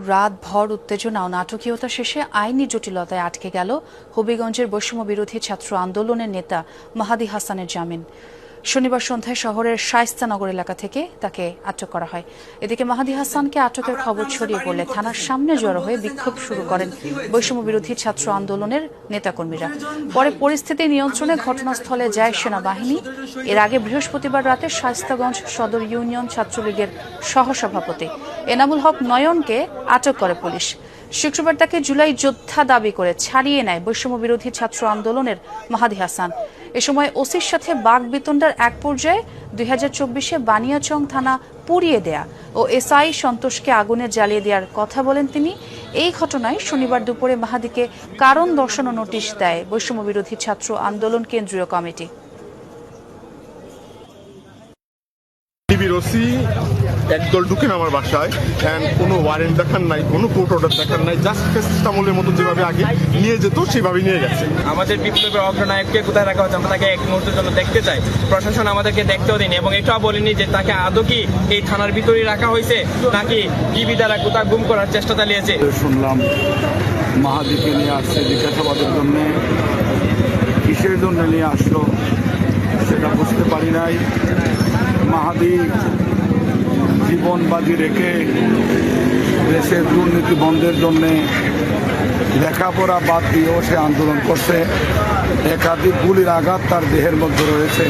রাতভর উত্তেজনা ও নাটকীয়তা শেষে আইনি জটিলতায় আটকে গেল হবিগঞ্জের বৈষম্য বিরোধী ছাত্র আন্দোলনের নেতা মাহাদি হাসানের জামিন। শনিবার সন্ধ্যায় শহরের শায়েস্তানগর এলাকা থেকে তাকে আটক করা হয়। এদিকে মাহাদি হাসানকে আটকের খবর ছড়িয়ে পড়লে থানার সামনে জড়ো হয়ে বিক্ষোভ শুরু করেন বৈষম্য বিরোধী ছাত্র আন্দোলনের নেতাকর্মীরা। পরে পরিস্থিতি নিয়ন্ত্রণে ঘটনাস্থলে যায় সেনাবাহিনী। এর আগে বৃহস্পতিবার রাতে শায়েস্তাগঞ্জ সদর ইউনিয়ন ছাত্রলীগের সহসভাপতি এনামুল হক নয়নকে আটক করে পুলিশ। শুক্রবার তাকে জুলাই যোদ্ধা দাবি করে ছাড়িয়ে নেয় বৈষম্য বিরোধী ছাত্র আন্দোলনের মাহাদি হাসান। এ সময় ওসির সাথে বাকবিতণ্ডার এক পর্যায়ে 2024-এ বানিয়াচং থানা পুড়িয়ে দেয়া ও এসআই সন্তোষকে আগুনে জ্বালিয়ে দেওয়ার কথা বলেন তিনি। এই ঘটনায় শনিবার দুপুরে মাহাদিকে কারণ দর্শানো নোটিশ দেয় বৈষম্য বিরোধী ছাত্র আন্দোলন কেন্দ্রীয় কমিটি। একদল ঢুকেন আমার বাসায়, কোনো ওয়ারেন্ট দেখার নাই, কোনো কোর্ট অর্ডার দেখার নাই, জাস্ট ফেস্টামলের মতো যেভাবে আগে নিয়ে যেত সেভাবে নিয়ে গেছে। আমাদের বিপ্লবের অগ্রনায়ককে কোথায় রাখা হচ্ছে আমরা তাকে এক মুহূর্তের জন্য দেখতে চাই। প্রশাসন আমাদেরকে দেখতেও দিন এবং এটাও বলেনি যে তাকে আদৌ কি এই থানার ভিতরেই রাখা হয়েছে নাকি টিভি দ্বারা কোথাও গুম করার চেষ্টা চালিয়েছে। শুনলাম মাহাদিকে নিয়ে আসছে জিজ্ঞাসাবাদের জন্য, কিসের জন্য নিয়ে আসলো সেটা বুঝতে পারি নাই। মাহাদি জীবন বাজি রেখে দেশের দুর্নীতি বন্ধের জন্যে লেখাপড়া বাদ দিয়েও সে আন্দোলন করছে। একাধিক গুলির আঘাত তার দেহের মধ্যে রয়েছে।